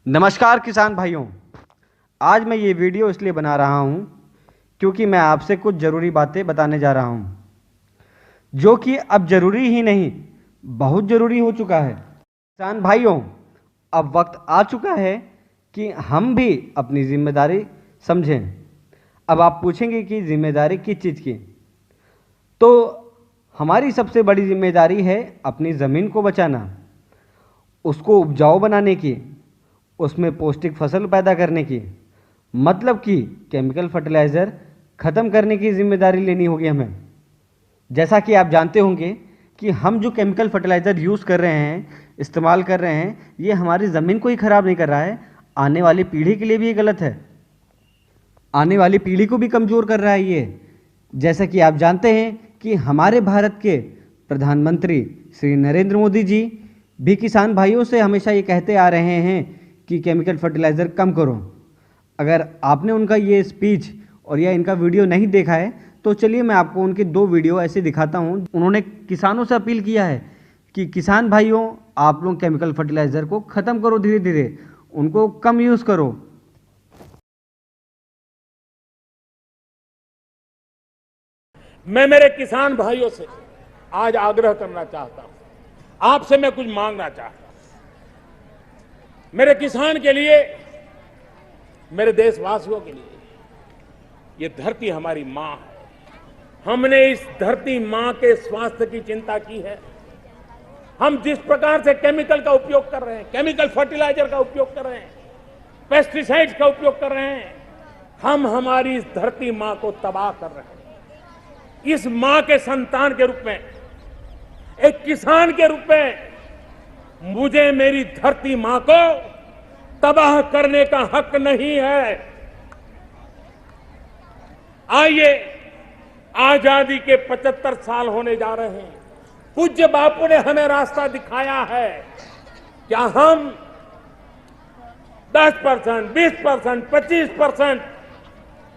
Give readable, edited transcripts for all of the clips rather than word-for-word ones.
नमस्कार किसान भाइयों, आज मैं ये वीडियो इसलिए बना रहा हूँ क्योंकि मैं आपसे कुछ ज़रूरी बातें बताने जा रहा हूँ जो कि अब ज़रूरी ही नहीं, बहुत ज़रूरी हो चुका है। किसान भाइयों, अब वक्त आ चुका है कि हम भी अपनी जिम्मेदारी समझें। अब आप पूछेंगे कि जिम्मेदारी किस चीज़ की? तो हमारी सबसे बड़ी जिम्मेदारी है अपनी ज़मीन को बचाना, उसको उपजाऊ बनाने की, उसमें पौष्टिक फसल पैदा करने की, मतलब कि केमिकल फर्टिलाइज़र ख़त्म करने की जिम्मेदारी लेनी होगी हमें। जैसा कि आप जानते होंगे कि हम जो केमिकल फर्टिलाइज़र यूज़ कर रहे हैं, इस्तेमाल कर रहे हैं, ये हमारी ज़मीन को ही ख़राब नहीं कर रहा है, आने वाली पीढ़ी के लिए भी ये गलत है। आने वाली पीढ़ी को भी कमज़ोर कर रहा है ये। जैसा कि आप जानते हैं कि हमारे भारत के प्रधानमंत्री श्री नरेंद्र मोदी जी भी किसान भाइयों से हमेशा ये कहते आ रहे हैं कि केमिकल फर्टिलाइज़र कम करो। अगर आपने उनका ये स्पीच और या इनका वीडियो नहीं देखा है तो चलिए मैं आपको उनके 2 वीडियो ऐसे दिखाता हूँ। उन्होंने किसानों से अपील किया है कि किसान भाइयों, आप लोग केमिकल फर्टिलाइज़र को ख़त्म करो, धीरे धीरे उनको कम यूज़ करो। मैं मेरे किसान भाइयों से आज आग्रह करना चाहता हूं, आपसे मैं कुछ मांगना चाहता हूं। मेरे किसान के लिए, मेरे देशवासियों के लिए, ये धरती हमारी मां है। हमने इस धरती मां के स्वास्थ्य की चिंता की है। हम जिस प्रकार से केमिकल का उपयोग कर रहे हैं, केमिकल फर्टिलाइजर का उपयोग कर रहे हैं, पेस्टिसाइड्स का उपयोग कर रहे हैं, हम हमारी इस धरती मां को तबाह कर रहे हैं। इस मां के संतान के रूप में, एक किसान के रूप में, मुझे मेरी धरती मां को तबाह करने का हक नहीं है। आइए, आजादी के 75 साल होने जा रहे हैं। पूज्य बापू ने हमें रास्ता दिखाया है। क्या हम 10%, 20%, 25%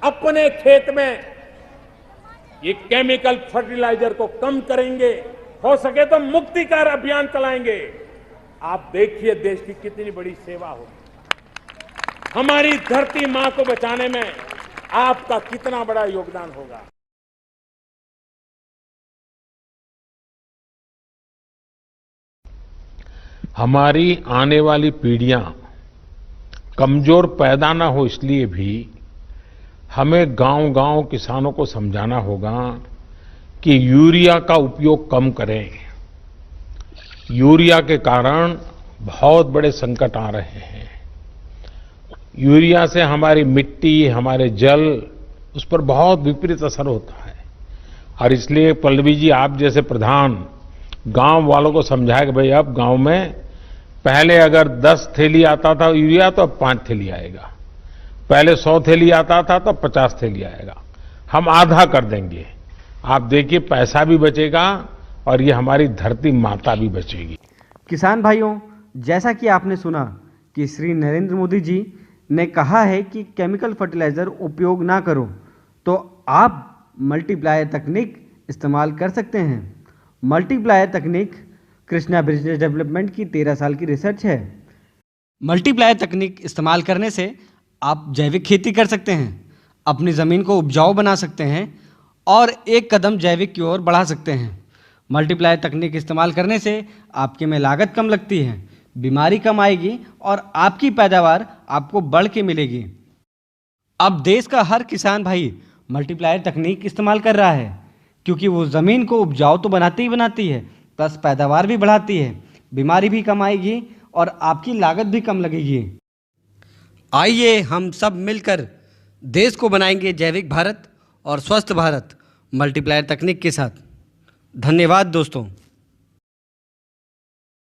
अपने खेत में ये केमिकल फर्टिलाइजर को कम करेंगे? हो सके तो मुक्तिकार अभियान चलाएंगे। आप देखिए देश की कितनी बड़ी सेवा होगी। हमारी धरती मां को बचाने में आपका कितना बड़ा योगदान होगा। हमारी आने वाली पीढ़ियां कमजोर पैदा ना हो, इसलिए भी हमें गांव-गांव किसानों को समझाना होगा कि यूरिया का उपयोग कम करें। यूरिया के कारण बहुत बड़े संकट आ रहे हैं। यूरिया से हमारी मिट्टी, हमारे जल, उस पर बहुत विपरीत असर होता है। और इसलिए पल्लवी जी, आप जैसे प्रधान गांव वालों को समझाए कि भाई अब गांव में पहले अगर 10 थैली आता था यूरिया तो अब 5 थैली आएगा। पहले 100 थैली आता था तो 50 थैली आएगा। हम आधा कर देंगे। आप देखिए, पैसा भी बचेगा और ये हमारी धरती माता भी बचेगी। किसान भाइयों, जैसा कि आपने सुना कि श्री नरेंद्र मोदी जी ने कहा है कि केमिकल फर्टिलाइज़र उपयोग ना करो, तो आप मल्टीप्लायर तकनीक इस्तेमाल कर सकते हैं। मल्टीप्लायर तकनीक कृष्णा बिजनेस डेवलपमेंट की 13 साल की रिसर्च है। मल्टीप्लायर तकनीक इस्तेमाल करने से आप जैविक खेती कर सकते हैं, अपनी ज़मीन को उपजाऊ बना सकते हैं और एक कदम जैविक की ओर बढ़ा सकते हैं। मल्टीप्लायर तकनीक इस्तेमाल करने से आपके में लागत कम लगती है, बीमारी कम आएगी और आपकी पैदावार आपको बढ़ के मिलेगी। अब देश का हर किसान भाई मल्टीप्लायर तकनीक इस्तेमाल कर रहा है क्योंकि वो ज़मीन को उपजाऊ तो बनाती ही बनाती है, प्लस पैदावार भी बढ़ाती है, बीमारी भी कम आएगी और आपकी लागत भी कम लगेगी। आइए हम सब मिलकर देश को बनाएंगे जैविक भारत और स्वस्थ भारत मल्टीप्लायर तकनीक के साथ। धन्यवाद दोस्तों।